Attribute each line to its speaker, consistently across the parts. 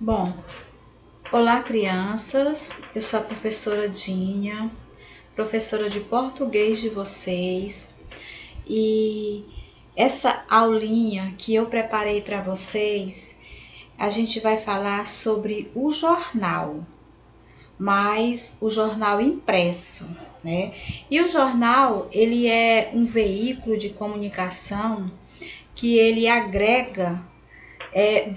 Speaker 1: Bom, olá crianças, eu sou a professora Dinha, professora de português de vocês, e essa aulinha que eu preparei para vocês, a gente vai falar sobre o jornal, mas o jornal impresso, né? E o jornal, ele é um veículo de comunicação que ele agrega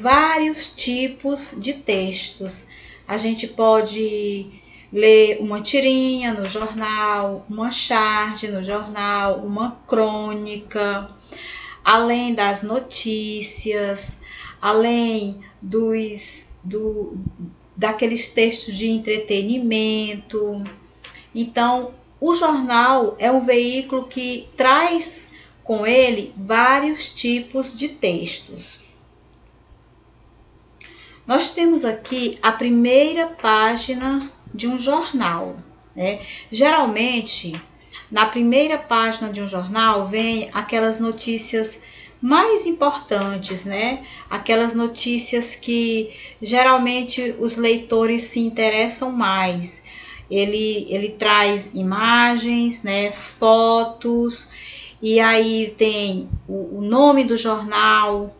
Speaker 1: vários tipos de textos. A gente pode ler uma tirinha no jornal, uma charge no jornal, uma crônica, além das notícias, além daqueles textos de entretenimento. Então, o jornal é um veículo que traz com ele vários tipos de textos. Nós temos aqui a primeira página de um jornal, né? Geralmente, na primeira página de um jornal vem aquelas notícias mais importantes, né? Aquelas notícias que geralmente os leitores se interessam mais. Ele traz imagens, né? Fotos, e aí tem o nome do jornal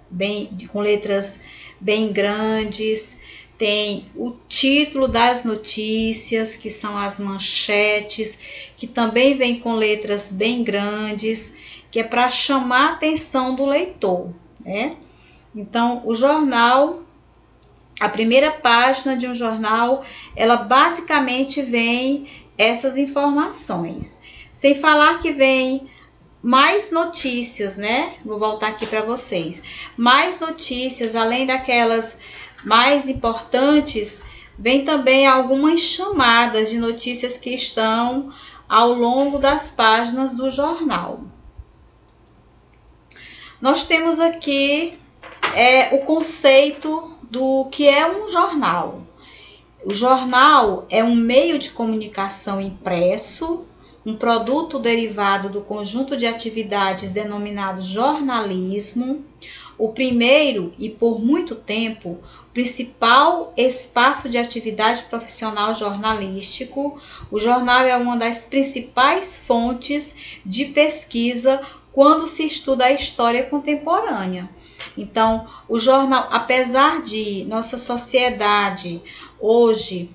Speaker 1: com letras bem grandes, tem o título das notícias, que são as manchetes, que também vem com letras bem grandes, que é para chamar a atenção do leitor, né? Então, o jornal, a primeira página de um jornal, ela basicamente vem essas informações. Sem falar que vem mais notícias, né? Vou voltar aqui para vocês. Mais notícias, além daquelas mais importantes, vem também algumas chamadas de notícias que estão ao longo das páginas do jornal. Nós temos aqui o conceito do que é um jornal. O jornal é um meio de comunicação impresso, um produto derivado do conjunto de atividades denominado jornalismo, o primeiro e por muito tempo principal espaço de atividade profissional jornalístico. O jornal é uma das principais fontes de pesquisa quando se estuda a história contemporânea. Então, o jornal, apesar de nossa sociedade hoje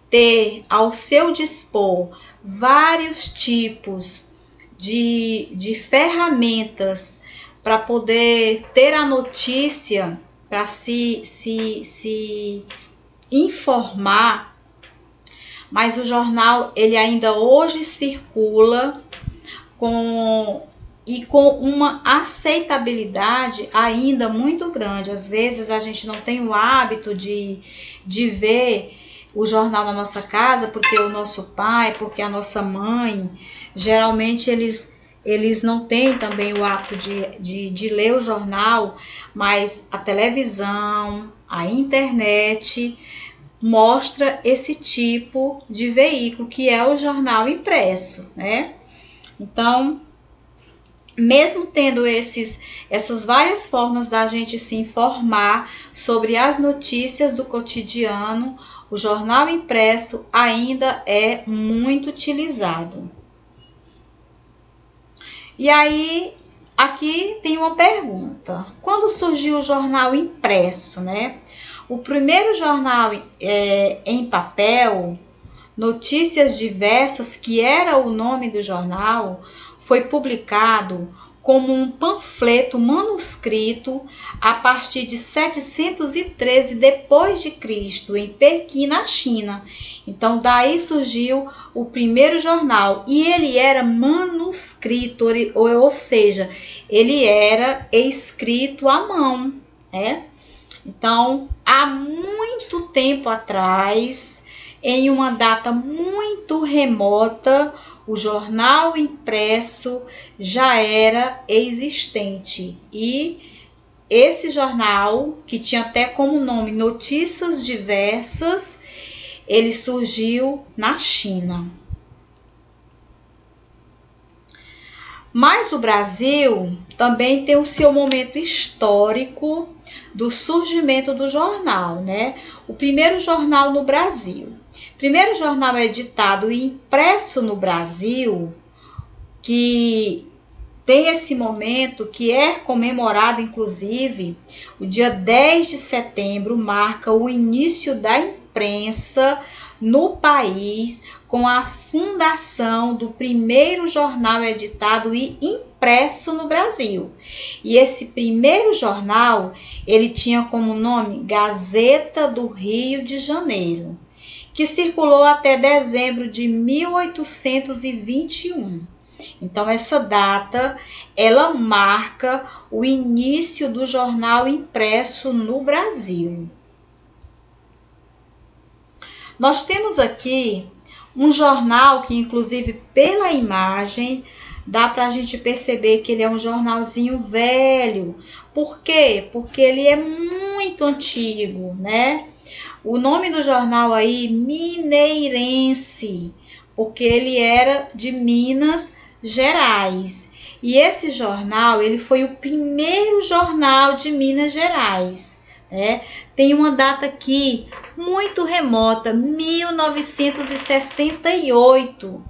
Speaker 1: ter ao seu dispor vários tipos de ferramentas para poder ter a notícia, para se informar, mas o jornal ele ainda hoje circula com uma aceitabilidade ainda muito grande. Às vezes a gente não tem o hábito de ver o jornal na nossa casa, porque o nosso pai, porque a nossa mãe, geralmente eles não têm também o hábito de ler o jornal, mas a televisão, a internet mostra esse tipo de veículo que é o jornal impresso, né? Então, mesmo tendo essas várias formas da gente se informar sobre as notícias do cotidiano, o jornal impresso ainda é muito utilizado. E aí, aqui tem uma pergunta. Quando surgiu o jornal impresso, né? O primeiro jornal em papel, Notícias Diversas, que era o nome do jornal, foi publicado como um panfleto manuscrito a partir de 713 depois de Cristo, em Pequim, na China. Então, daí surgiu o primeiro jornal, e ele era manuscrito, ou seja, ele era escrito à mão, né? Então, há muito tempo atrás, em uma data muito remota, o jornal impresso já era existente, e esse jornal, que tinha até como nome Notícias Diversas, ele surgiu na China. Mas o Brasil também tem o seu momento histórico do surgimento do jornal, né? O primeiro jornal no Brasil. O primeiro jornal editado e impresso no Brasil, que tem esse momento, que é comemorado, inclusive, o dia 10 de setembro, marca o início da imprensa no país, com a fundação do primeiro jornal editado e impresso no Brasil. E esse primeiro jornal, ele tinha como nome Gazeta do Rio de Janeiro, que circulou até dezembro de 1821. Então, essa data, ela marca o início do jornal impresso no Brasil. Nós temos aqui um jornal que, inclusive, pela imagem, dá para a gente perceber que ele é um jornalzinho velho. Por quê? Porque ele é muito antigo, né? O nome do jornal aí, Mineirense, porque ele era de Minas Gerais. E esse jornal, ele foi o primeiro jornal de Minas Gerais, né? Tem uma data aqui muito remota, 1968.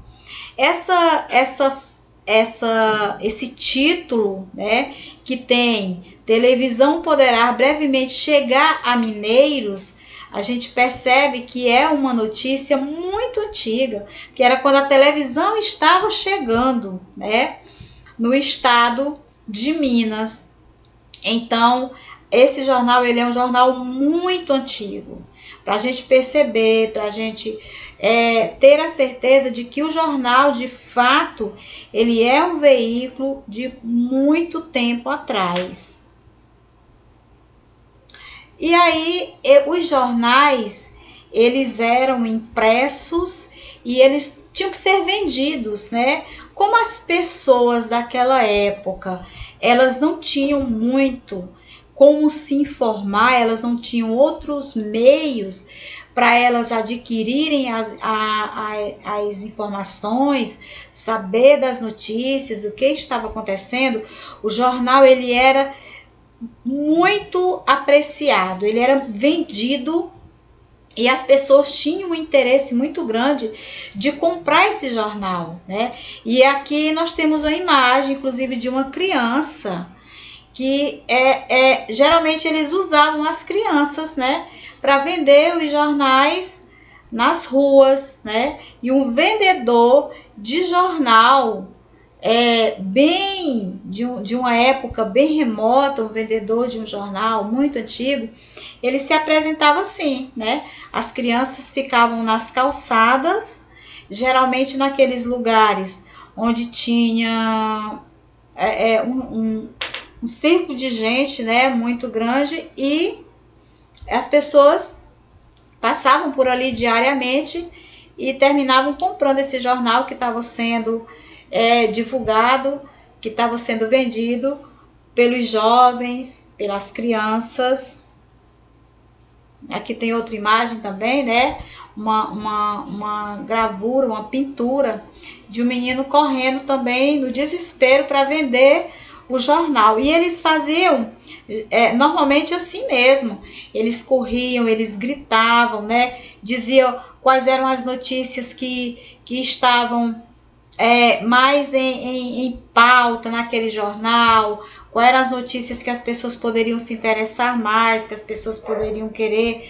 Speaker 1: Esse título, né, que tem televisão poderá brevemente chegar a mineiros, a gente percebe que é uma notícia muito antiga, que era quando a televisão estava chegando, né, no estado de Minas. Então, esse jornal, ele é um jornal muito antigo, para a gente perceber, para a gente ter a certeza de que o jornal, de fato, ele é um veículo de muito tempo atrás. E aí, os jornais, eles eram impressos e eles tinham que ser vendidos, né? Como as pessoas daquela época, elas não tinham muito como se informar, elas não tinham outros meios para elas adquirirem as informações, saber das notícias, o que estava acontecendo. O jornal, ele era muito apreciado, ele era vendido e as pessoas tinham um interesse muito grande de comprar esse jornal, né? E aqui nós temos a imagem, inclusive, de uma criança, que geralmente eles usavam as crianças, né, para vender os jornais nas ruas, né? E um vendedor de jornal de uma época bem remota, um vendedor de um jornal muito antigo, ele se apresentava assim, né? As crianças ficavam nas calçadas, geralmente naqueles lugares onde tinha um círculo de gente, né, muito grande, e as pessoas passavam por ali diariamente e terminavam comprando esse jornal que estava sendo divulgado, que estava sendo vendido pelos jovens, pelas crianças. Aqui tem outra imagem também, né? Uma gravura, uma pintura de um menino correndo também no desespero para vender o jornal. E eles faziam normalmente assim mesmo. Eles corriam, eles gritavam, né? Diziam quais eram as notícias que estavam mais em pauta naquele jornal, quais eram as notícias que as pessoas poderiam se interessar mais, que as pessoas poderiam querer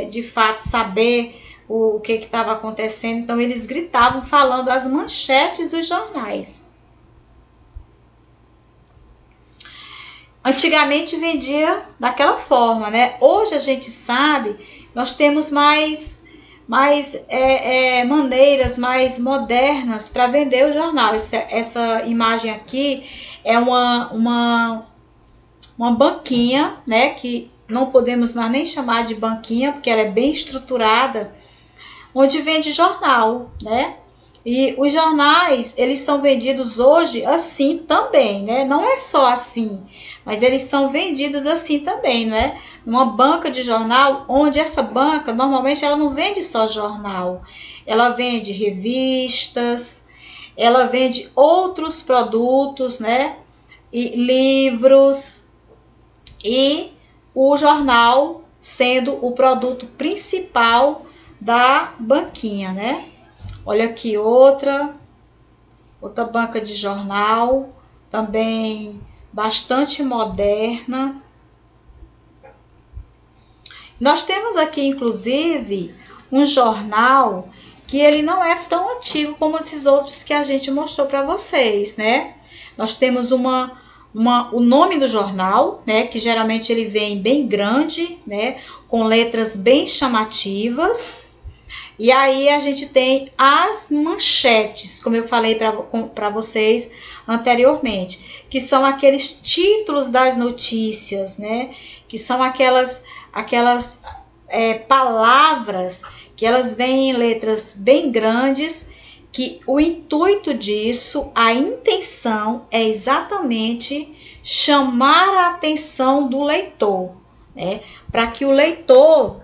Speaker 1: de fato saber o que estava acontecendo. Então eles gritavam falando as manchetes dos jornais. Antigamente vendia daquela forma, né? Hoje a gente sabe, nós temos mais maneiras mais modernas para vender o jornal. Essa imagem aqui é uma banquinha, né? Que não podemos mais nem chamar de banquinha, porque ela é bem estruturada, onde vende jornal, né? E os jornais, eles são vendidos hoje assim também, né? Não é só assim, mas eles são vendidos assim também, não é? Uma banca de jornal, onde essa banca, normalmente, ela não vende só jornal. Ela vende revistas, ela vende outros produtos, né? E livros. E o jornal sendo o produto principal da banquinha, né? Olha aqui outra banca de jornal, também bastante moderna. Nós temos aqui, inclusive, um jornal que ele não é tão antigo como esses outros que a gente mostrou para vocês, né? Nós temos o nome do jornal, né? Que geralmente ele vem bem grande, né? Com letras bem chamativas. E aí a gente tem as manchetes, como eu falei para vocês anteriormente, que são aqueles títulos das notícias, né? Que são aquelas palavras que elas vêm em letras bem grandes, que o intuito disso, a intenção é exatamente chamar a atenção do leitor, né? Para que o leitor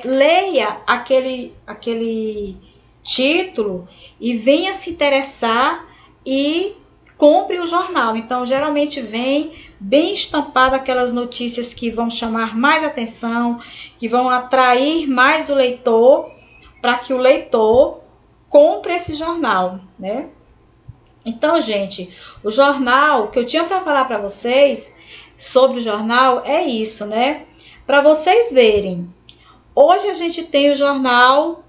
Speaker 1: leia aquele título e venha se interessar e compre o jornal. Então, geralmente vem bem estampado aquelas notícias que vão chamar mais atenção, que vão atrair mais o leitor, para que o leitor compre esse jornal, né? Então, gente, o jornal que eu tinha para falar para vocês sobre o jornal é isso, né? Para vocês verem, hoje a gente tem o jornal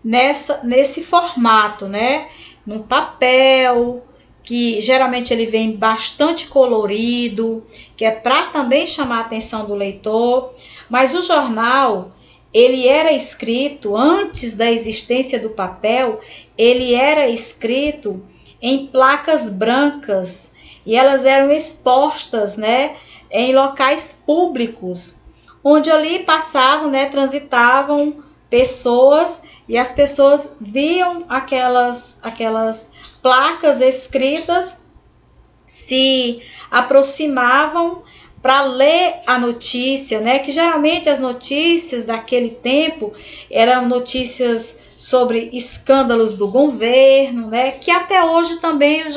Speaker 1: nesse formato, né? No papel, que geralmente ele vem bastante colorido, que é para também chamar a atenção do leitor. Mas o jornal, ele era escrito, antes da existência do papel, ele era escrito em placas brancas e elas eram expostas, né, em locais públicos, onde ali passavam, né, transitavam pessoas e as pessoas viam aquelas placas escritas, se aproximavam para ler a notícia, né? Que geralmente as notícias daquele tempo eram notícias sobre escândalos do governo, né? Que até hoje também os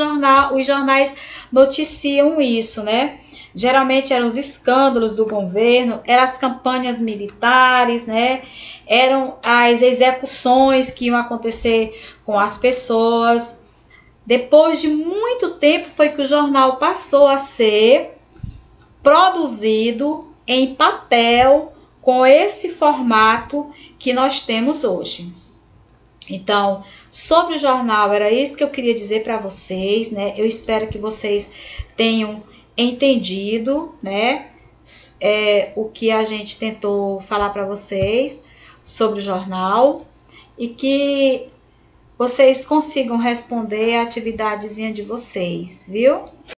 Speaker 1: jornais noticiam isso, né? Geralmente eram os escândalos do governo, eram as campanhas militares, né? Eram as execuções que iam acontecer com as pessoas. Depois de muito tempo foi que o jornal passou a ser produzido em papel com esse formato que nós temos hoje. Então, sobre o jornal, era isso que eu queria dizer para vocês, né? Eu espero que vocês tenham entendido, né? O que a gente tentou falar para vocês sobre o jornal e que vocês consigam responder a atividadezinha de vocês, viu?